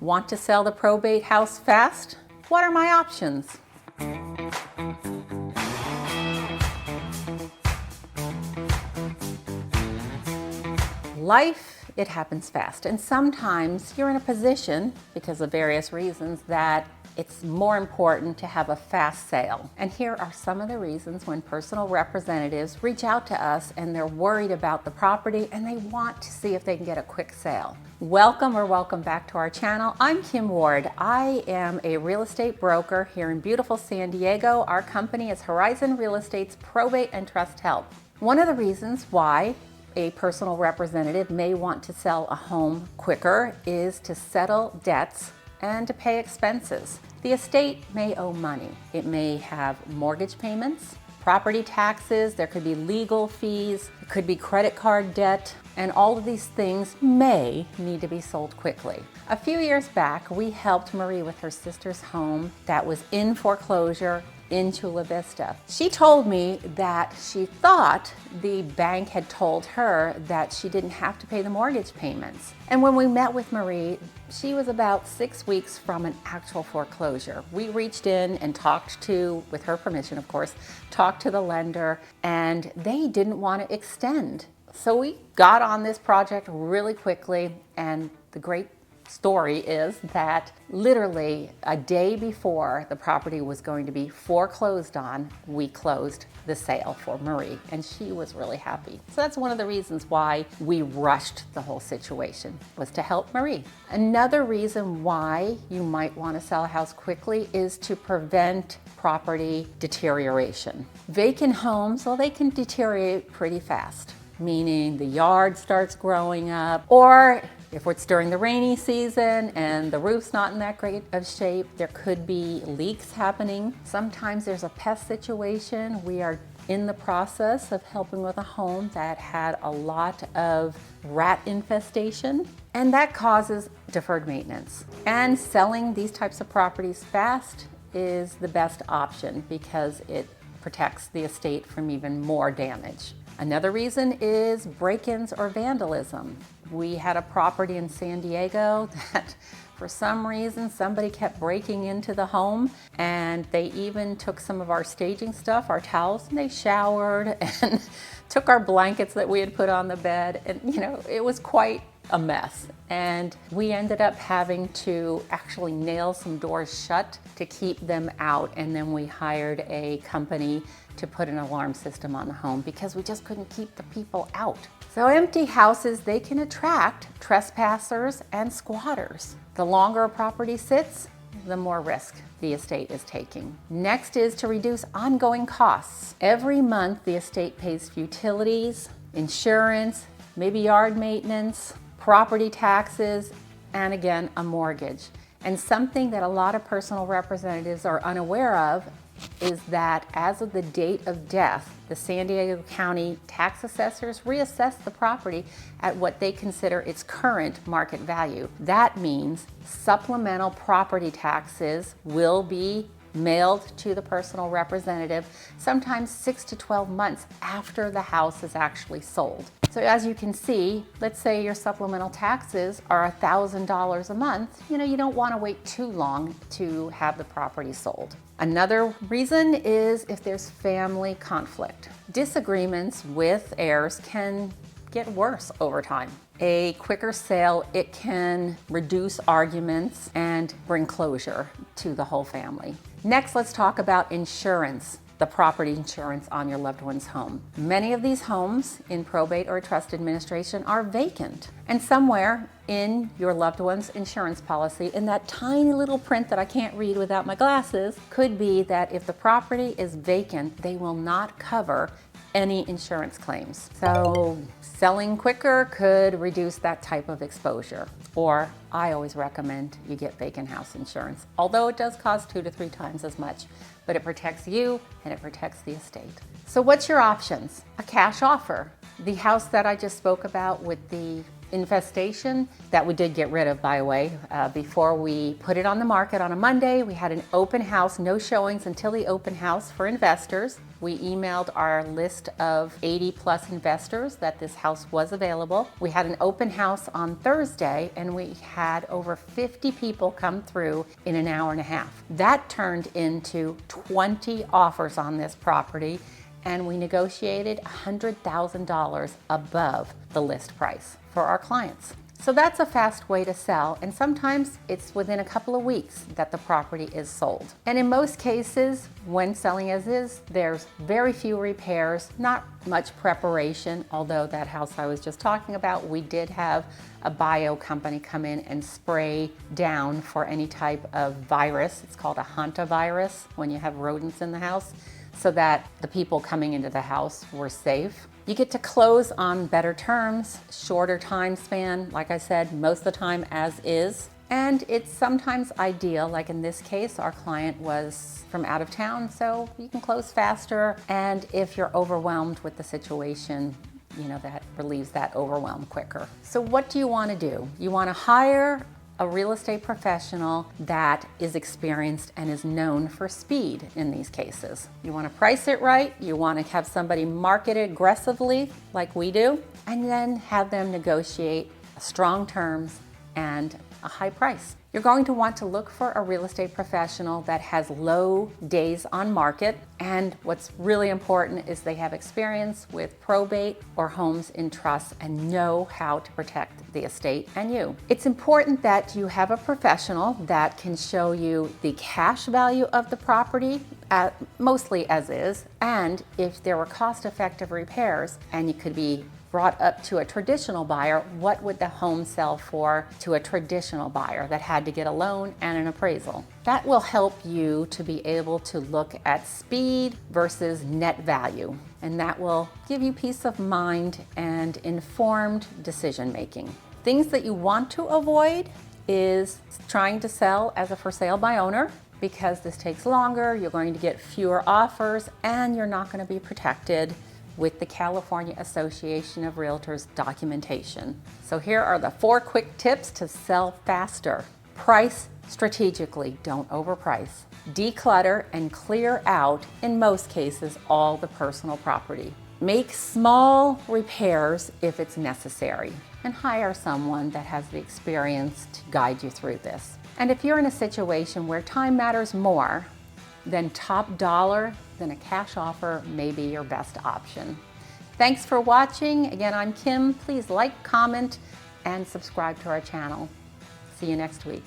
Want to sell the probate house fast? What are my options? Life, it happens fast, and sometimes you're in a position, because of various reasons, that it's more important to have a fast sale. And here are some of the reasons when personal representatives reach out to us and they're worried about the property and they want to see if they can get a quick sale. Welcome back to our channel. I'm Kim Ward. I am a real estate broker here in beautiful San Diego. Our company is Horizon Real Estate's Probate and Trust Help. One of the reasons why a personal representative may want to sell a home quicker is to settle debts and to pay expenses. The estate may owe money. It may have mortgage payments, property taxes, there could be legal fees, it could be credit card debt, and all of these things may need to be sold quickly. A few years back, we helped Marie with her sister's home that was in foreclosure in Chula Vista. She told me that she thought the bank had told her that she didn't have to pay the mortgage payments. And when we met with Marie, she was about 6 weeks from an actual foreclosure. We reached in and talked to, with her permission of course, talked to the lender, and they didn't want to extend. So we got on this project really quickly, and the great story is that literally a day before the property was going to be foreclosed on, we closed the sale for Marie, and she was really happy. So that's one of the reasons why we rushed the whole situation, was to help Marie. Another reason why you might want to sell a house quickly is to prevent property deterioration. Vacant homes, well, they can deteriorate pretty fast, meaning the yard starts growing up, or if it's during the rainy season and the roof's not in that great of shape, there could be leaks happening. Sometimes there's a pest situation. We are in the process of helping with a home that had a lot of rat infestation, and that causes deferred maintenance. And selling these types of properties fast is the best option because it protects the estate from even more damage. Another reason is break-ins or vandalism. We had a property in San Diego that for some reason somebody kept breaking into the home, and they even took some of our staging stuff, our towels, and they showered and took our blankets that we had put on the bed, and it was quite a mess. And we ended up having to actually nail some doors shut to keep them out, and then we hired a company to put an alarm system on the home because we just couldn't keep the people out. So empty houses, they can attract trespassers and squatters. The longer a property sits, the more risk the estate is taking. Next is to reduce ongoing costs. Every month the estate pays utilities, insurance, maybe yard maintenance, property taxes, and again, a mortgage. And something that a lot of personal representatives are unaware of is that as of the date of death, the San Diego County tax assessors reassess the property at what they consider its current market value. That means supplemental property taxes will be mailed to the personal representative sometimes 6 to 12 months after the house is actually sold. So as you can see, let's say your supplemental taxes are $1,000 a month. You don't want to wait too long to have the property sold. Another reason is if there's family conflict. Disagreements with heirs can get worse over time. A quicker sale, it can reduce arguments and bring closure to the whole family. Next, let's talk about insurance, the property insurance on your loved one's home. Many of these homes in probate or trust administration are vacant, and somewhere in your loved one's insurance policy, in that tiny little print that I can't read without my glasses, could be that if the property is vacant, they will not cover any insurance claims. So selling quicker could reduce that type of exposure. Or I always recommend you get vacant house insurance, although it does cost 2 to 3 times as much, but it protects you and it protects the estate. So what's your options? A cash offer. The house that I just spoke about with the infestation that we did get rid of, by the way. Before we put it on the market on a Monday, we had an open house, no showings until the open house for investors. We emailed our list of 80 plus investors that this house was available. We had an open house on Thursday and we had over 50 people come through in an hour and a half. That turned into 20 offers on this property, and we negotiated $100,000 above the list price for our clients. So that's a fast way to sell, and sometimes it's within a couple of weeks that the property is sold. And in most cases, when selling as is, there's very few repairs, not much preparation, although that house I was just talking about, we did have a bio company come in and spray down for any type of virus. It's called a hantavirus when you have rodents in the house, so that the people coming into the house were safe. You get to close on better terms, shorter time span, like I said, most of the time as is. And it's sometimes ideal, like in this case, our client was from out of town, so you can close faster. And if you're overwhelmed with the situation, that relieves that overwhelm quicker. So what do you want to do? You want to hire a real estate professional that is experienced and is known for speed in these cases. You want to price it right, you want to have somebody market it aggressively like we do, and then have them negotiate strong terms and a high price. You're going to want to look for a real estate professional that has low days on market, and what's really important is they have experience with probate or homes in trust and know how to protect the estate and you. It's important that you have a professional that can show you the cash value of the property, mostly as is, and if there were cost-effective repairs and you could be brought up to a traditional buyer, what would the home sell for to a traditional buyer that had to get a loan and an appraisal? That will help you to be able to look at speed versus net value, and that will give you peace of mind and informed decision making. Things that you want to avoid is trying to sell as a for sale by owner, because this takes longer, you're going to get fewer offers, and you're not going to be protected with the California Association of Realtors documentation. So here are the 4 quick tips to sell faster. Price strategically, don't overprice. Declutter and clear out, in most cases, all the personal property. Make small repairs if it's necessary, and hire someone that has the experience to guide you through this. And if you're in a situation where time matters more, then top dollar, then a cash offer may be your best option. Thanks for watching. Again, I'm Kim. Please like, comment, and subscribe to our channel. See you next week.